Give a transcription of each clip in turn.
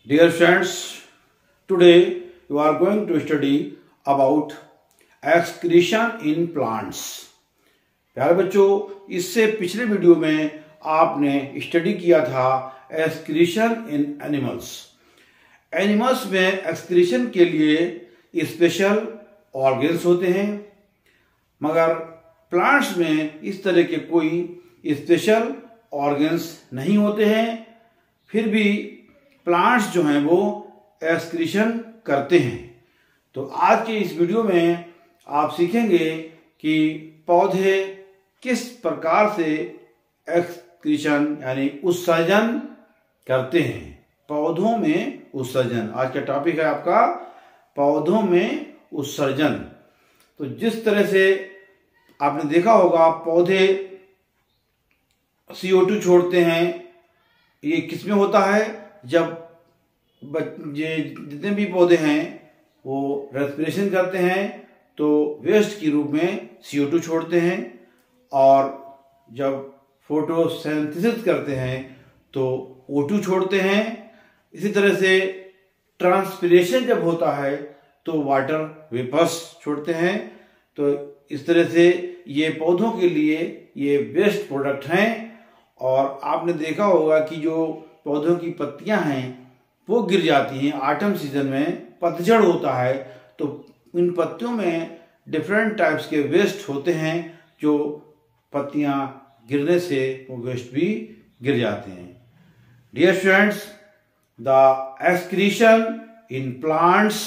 Dear friends, today you are going to study about excretion in plants. प्यारे बच्चों, इससे पिछले वीडियो में आपने स्टडी किया था एक्सक्रीशन इन एनिमल्स। एनिमल्स में एक्सक्रीशन के लिए स्पेशल ऑर्गन्स होते हैं, मगर प्लांट्स में इस तरह के कोई स्पेशल ऑर्गन्स नहीं होते हैं। फिर भी प्लांट्स जो हैं वो एक्सक्रीशन करते हैं। तो आज के इस वीडियो में आप सीखेंगे कि पौधे किस प्रकार से एक्सक्रीशन यानी उत्सर्जन करते हैं। पौधों में उत्सर्जन आज का टॉपिक है आपका, पौधों में उत्सर्जन। तो जिस तरह से आपने देखा होगा पौधे CO2 छोड़ते हैं, ये किसमें होता है? जब ये जितने भी पौधे हैं वो रेस्पिरेशन करते हैं तो वेस्ट के रूप में CO2 छोड़ते हैं, और जब फोटोसिंथेसिस करते हैं तो O2 छोड़ते हैं। इसी तरह से ट्रांसपिरेशन जब होता है तो वाटर वेपर्स छोड़ते हैं। तो इस तरह से ये पौधों के लिए ये बेस्ट प्रोडक्ट हैं। और आपने देखा होगा कि जो पौधों की पत्तियां हैं वो गिर जाती हैं ऑटम सीजन में, पतझड़ होता है, तो इन पत्तियों में डिफरेंट टाइप्स के वेस्ट होते हैं। जो पत्तियां गिरने से वो वेस्ट भी गिर जाते हैं। Dear students, the excretion in plants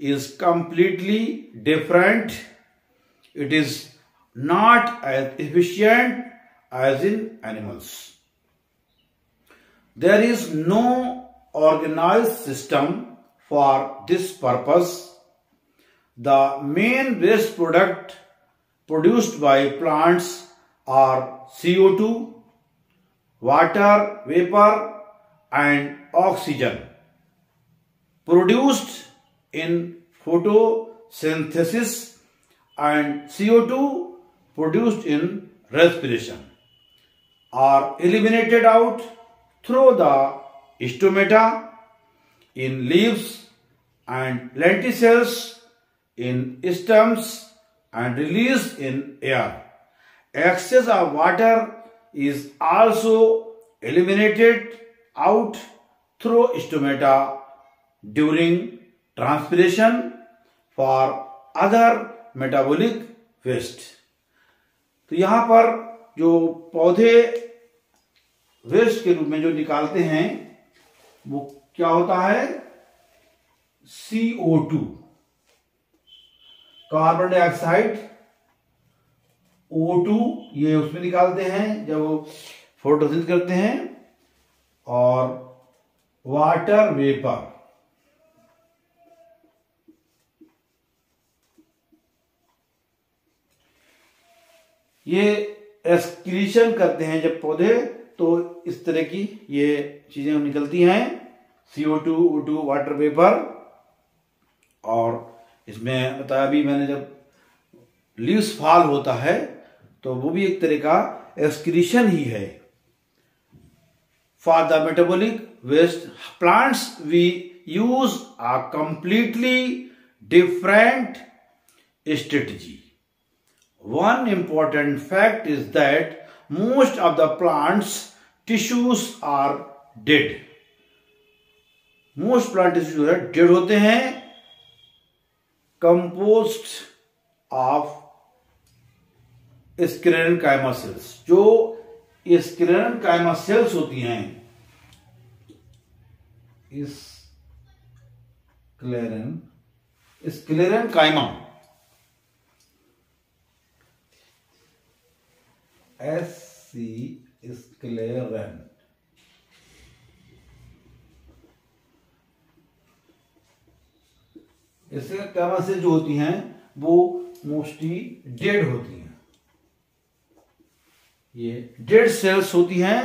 is completely different. It is not as efficient as in animals. There is no organized system for this purpose. The main waste product produced by plants are CO2, water vapor and oxygen produced in photosynthesis and CO2 produced in respiration are eliminated out through the stomata in leaves and lenticels in stems and released in air. Excess of water is also eliminated out through stomata during transpiration for other metabolic waste. तो यहां पर जो पौधे waste के रूप में जो निकालते हैं वो क्या होता है? CO2, कार्बन डाइऑक्साइड, O2 ये उसमें निकालते हैं जब वो फोटोसिंथेसिस करते हैं, और वाटर वेपर ये एक्सक्रीशन करते हैं जब पौधे। तो इस तरह की ये चीजें निकलती हैं, CO2, O2, वाटर वेपर। और इसमें बताया भी मैंने, जब लीव्स फॉल होता है तो वो भी एक तरह का एक्सक्रीशन ही है। For the metabolic waste plants we use a completely different strategy. One important fact is that most of the plants tissues are dead. Most plant tissues are dead होते हैं, composed of sclerenchyma cells. जो sclerenchyma cells होती हैं, sclerenchyma SC स्क्लेरन, इससे कैमा से जो होती हैं वो मोस्टली डेड होती हैं। ये डेड सेल्स होती हैं।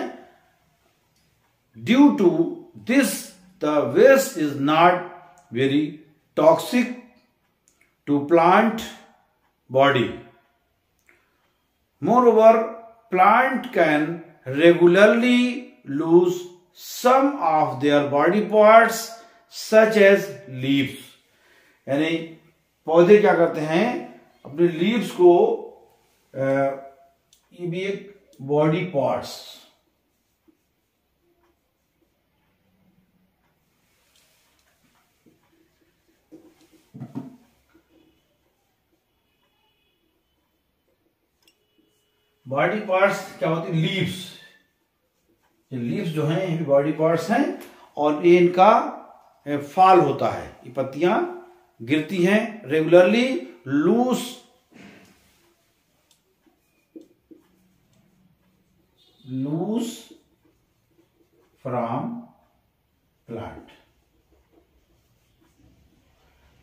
Due to this the waste is not very toxic to plant body. Moreover, plant can regularly lose some of their body parts such as leaves। यानी पौधे क्या करते हैं, अपने लीव्स को, ये भी एक बॉडी पार्ट्स, बॉडी पार्ट्स क्या होती है, लीव्स। ये लीव्स जो हैं ये भी बॉडी पार्ट्स हैं, और ये इनका फॉल होता है, ये पत्तियां गिरती हैं रेगुलरली, लूज फ्रॉम प्लांट।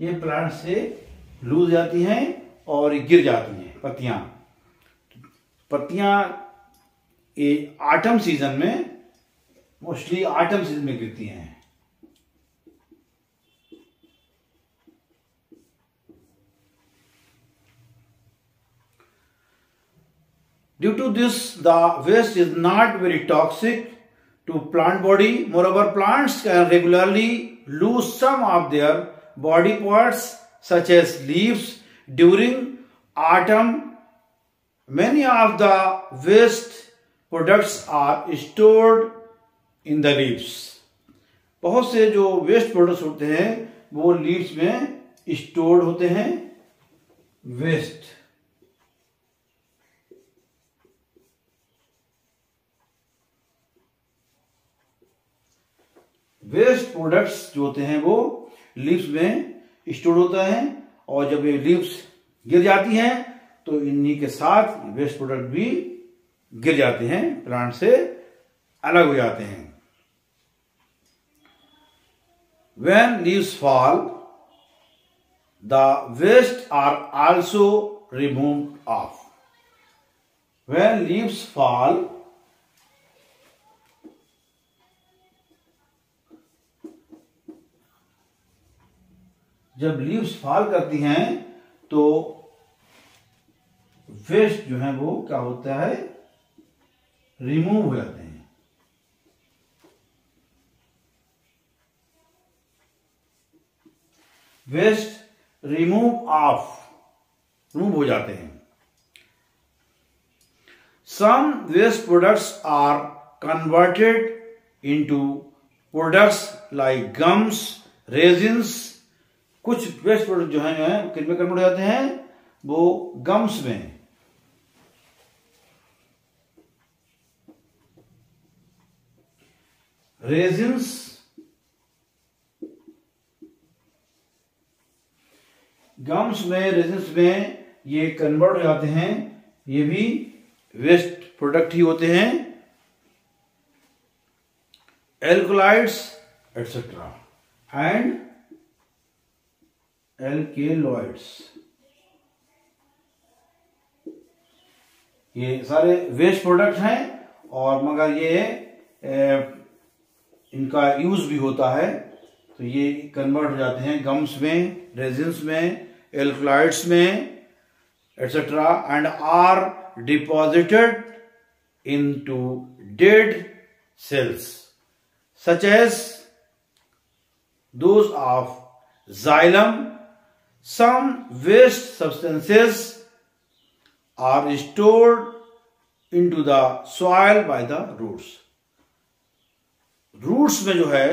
ये प्लांट से लूज जाती हैं और गिर जाती हैं पत्तियां। ये ऑटम सीजन में, मोस्टली ऑटम सीजन में गिरती हैं। Due to this, the waste is not very toxic to plant body. Moreover, plants can regularly lose some of their body parts such as leaves during autumn. Many of the waste products are stored in the leaves. बहुत से जो waste products होते हैं वो leaves में stored होते हैं। Waste products जो होते हैं वो लीव्स में स्टोर होता है, और जब ये लीव्स गिर जाती हैं तो इन्हीं के साथ वेस्ट प्रोडक्ट भी गिर जाते हैं, प्लांट से अलग हो जाते हैं। When leaves fall, the waste are also removed off. When leaves fall, जब लीव्स फॉल करती हैं तो वेस्ट जो है वो क्या होता है, रिमूव हो जाते हैं। वेस्ट रिमूव हो जाते हैं। Some waste products are converted into products like gums, resins. कुछ वेस्ट प्रोडक्ट जो है किन में कन्वर्ट हो जाते हैं, वो गम्स में, रेजिन्स, गम्स में, रेजिन्स में ये कन्वर्ट हो जाते हैं। ये भी वेस्ट प्रोडक्ट ही होते हैं। एल्कलाइड्स एटसेट्रा एंड एल्केलॉइड्स, ये सारे वेस्ट प्रोडक्ट हैं, और मगर ये इनका यूज भी होता है, तो ये कन्वर्ट हो जाते हैं गम्स में, रेजिन्स में, एल्कलाइड्स में etcetera, and are deposited into dead cells such as those of xylem. Some waste substances are stored into the soil by the roots. Roots में जो है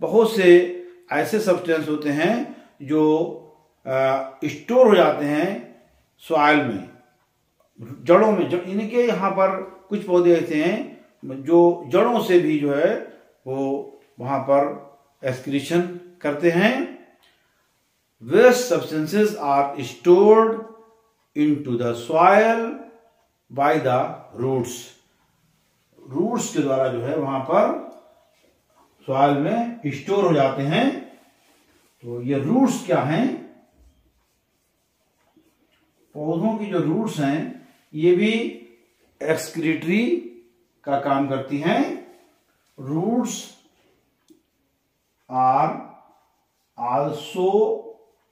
बहुत से ऐसे सब्सटेंस होते हैं जो स्टोर हो जाते हैं सॉइल में, जड़ों में। इनके यहाँ पर कुछ पौधे ऐसे हैं जो जड़ों से भी जो है वो वहां पर एक्सक्रीशन करते हैं। Waste substances are stored into the soil by the roots. Roots के द्वारा जो है वहां पर सॉइल में स्टोर हो जाते हैं। तो ये रूट्स क्या हैं, पौधों की जो रूट्स हैं ये भी एक्सक्रीटरी का काम करती हैं। Roots are also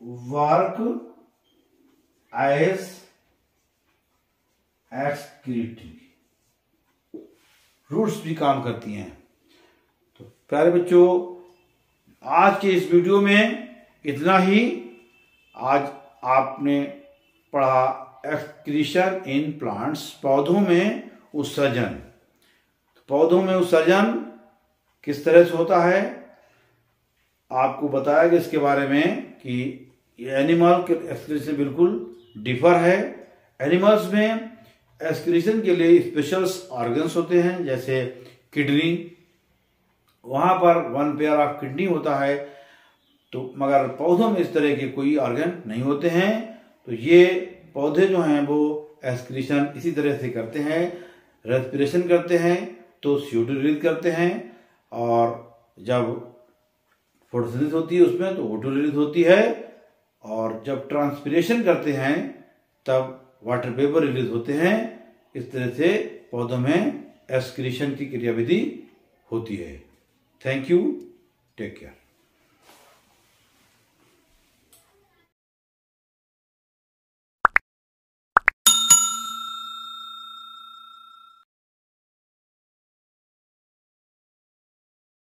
work as excretory, roots भी काम करती हैं। प्यारे बच्चों, आज के इस वीडियो में इतना ही। आज आपने पढ़ा एक्सक्रीशन इन प्लांट्स, पौधों में उत्सर्जन। पौधों में उत्सर्जन किस तरह से होता है आपको बताया गया इसके बारे में कि एनिमल के एक्सक्रीशन बिल्कुल डिफर है। एनिमल्स में एक्सक्रीशन के लिए स्पेशल ऑर्गन्स होते हैं, जैसे किडनी, वहां पर 1 पेयर ऑफ किडनी होता है। तो मगर पौधों में इस तरह के कोई ऑर्गन नहीं होते हैं। तो ये पौधे जो हैं वो एक्सक्रीशन इसी तरह से करते हैं। रेस्पिरेशन करते हैं तो CO2 रिलीज करते हैं, और जब फोटोसिंथेसिस होती है उसमें तो O2 रिलीज होती है, और जब ट्रांसपिरेशन करते हैं तब वाटर वेपर रिलीज होते हैं। इस तरह से पौधों में एक्सक्रीशन की क्रियाविधि होती है। Thank you, take care.